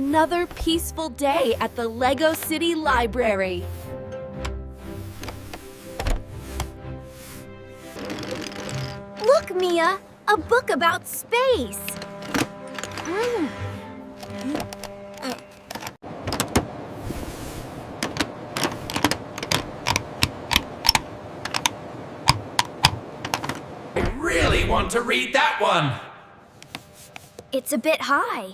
another peaceful day at the Lego City Library. Look, Mia! A book about space! I really want to read that one! It's a bit high.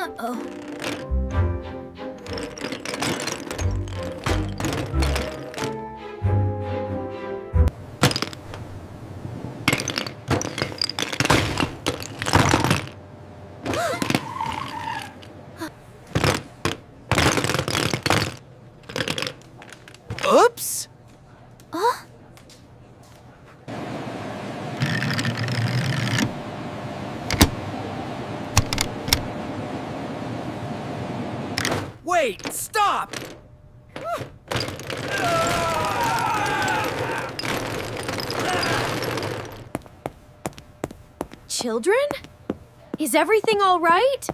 Uh-oh. Oops! Huh? Wait, stop! Children? Is everything all right?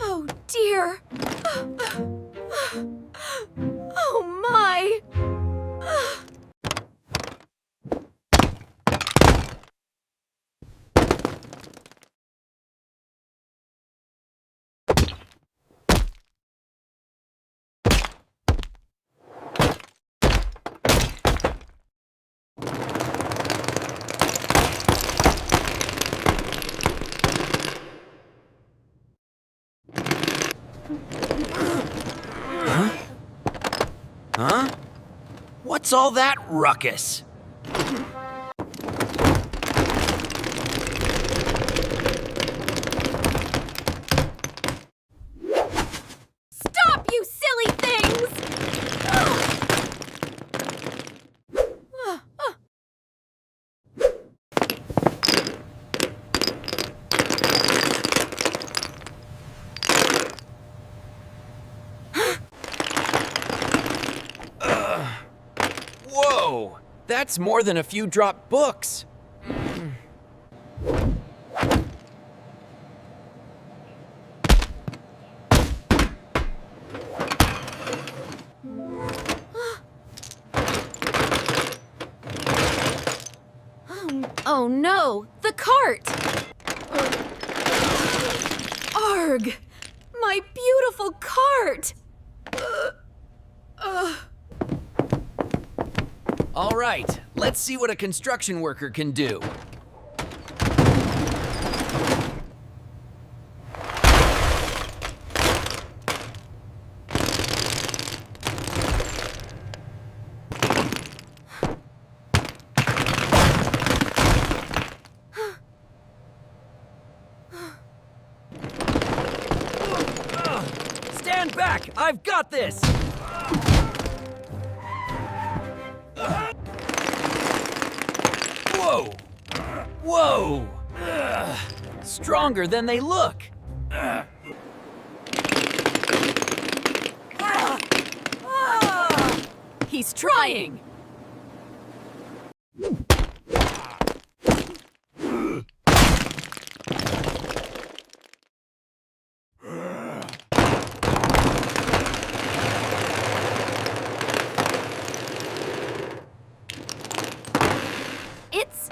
Oh dear. Oh my. Huh? What's all that ruckus? Stop, you silly things! Whoa! That's more than a few dropped books. Oh no, the cart! Arg! My beautiful cart! All right, let's see what a construction worker can do. Stand back! I've got this! Whoa! Whoa! Stronger than they look! He's trying! It's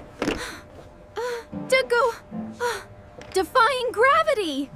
defying gravity.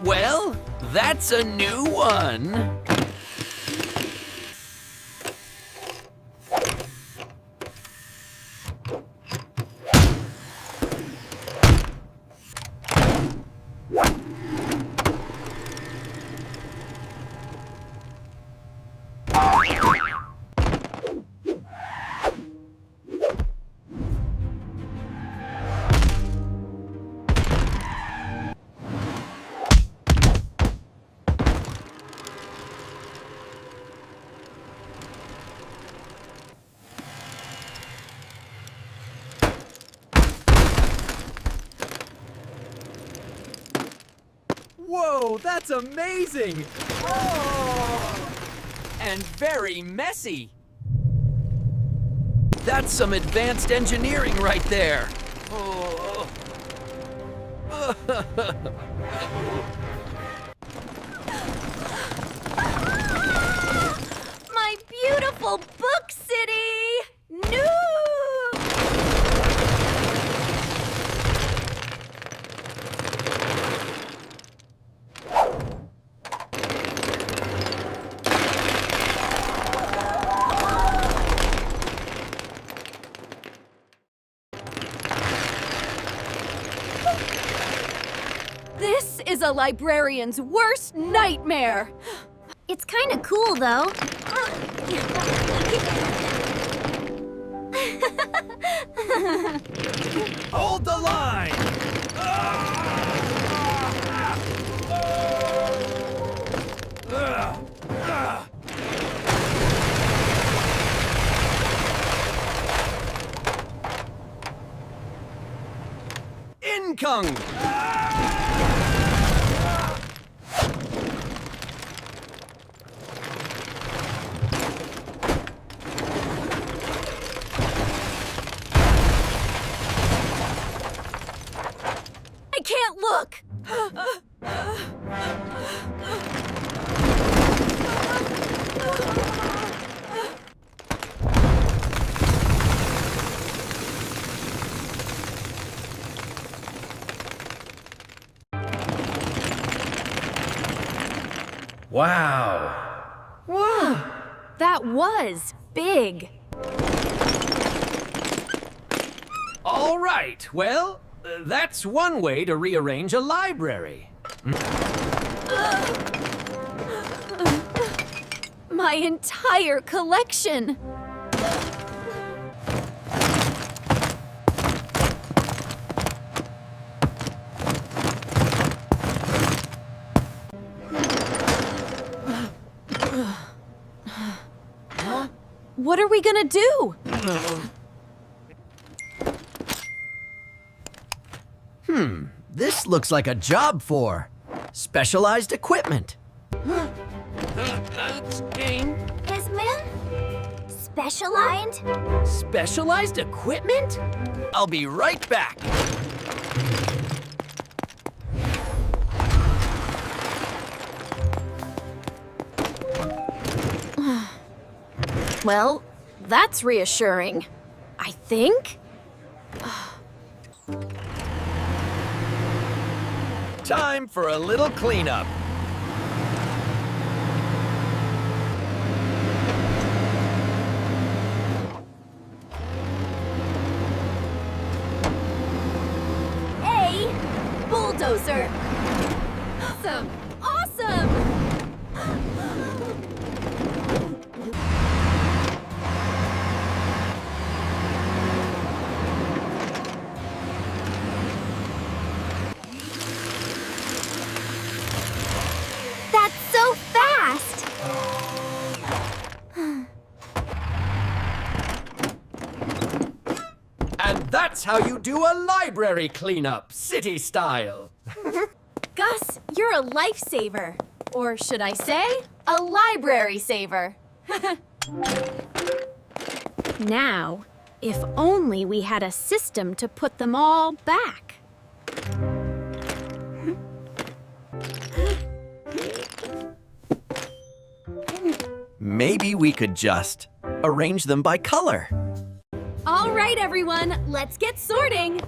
Well, That's a new one. Whoa, that's amazing! Oh! And very messy. That's some advanced engineering right there. Oh. My beautiful book city! No! This is a librarian's worst nightmare. It's kind of cool, though. Hold the line! Incung! I can't look! Wow! Whoa! That was big. All right, well, that's one way to rearrange a library. My entire collection. What are we gonna do? This looks like a job for specialized equipment. Esman? Specialized? Specialized equipment? I'll be right back. Well, that's reassuring. I think. Time for a little cleanup. Hey, bulldozer. Awesome. Awesome. That's so fast! And that's how you do a library cleanup, city style. Gus, you're a lifesaver. Or should I say, a library saver. Now, if only we had a system to put them all back. Maybe we could just arrange them by color. All right, everyone, let's get sorting.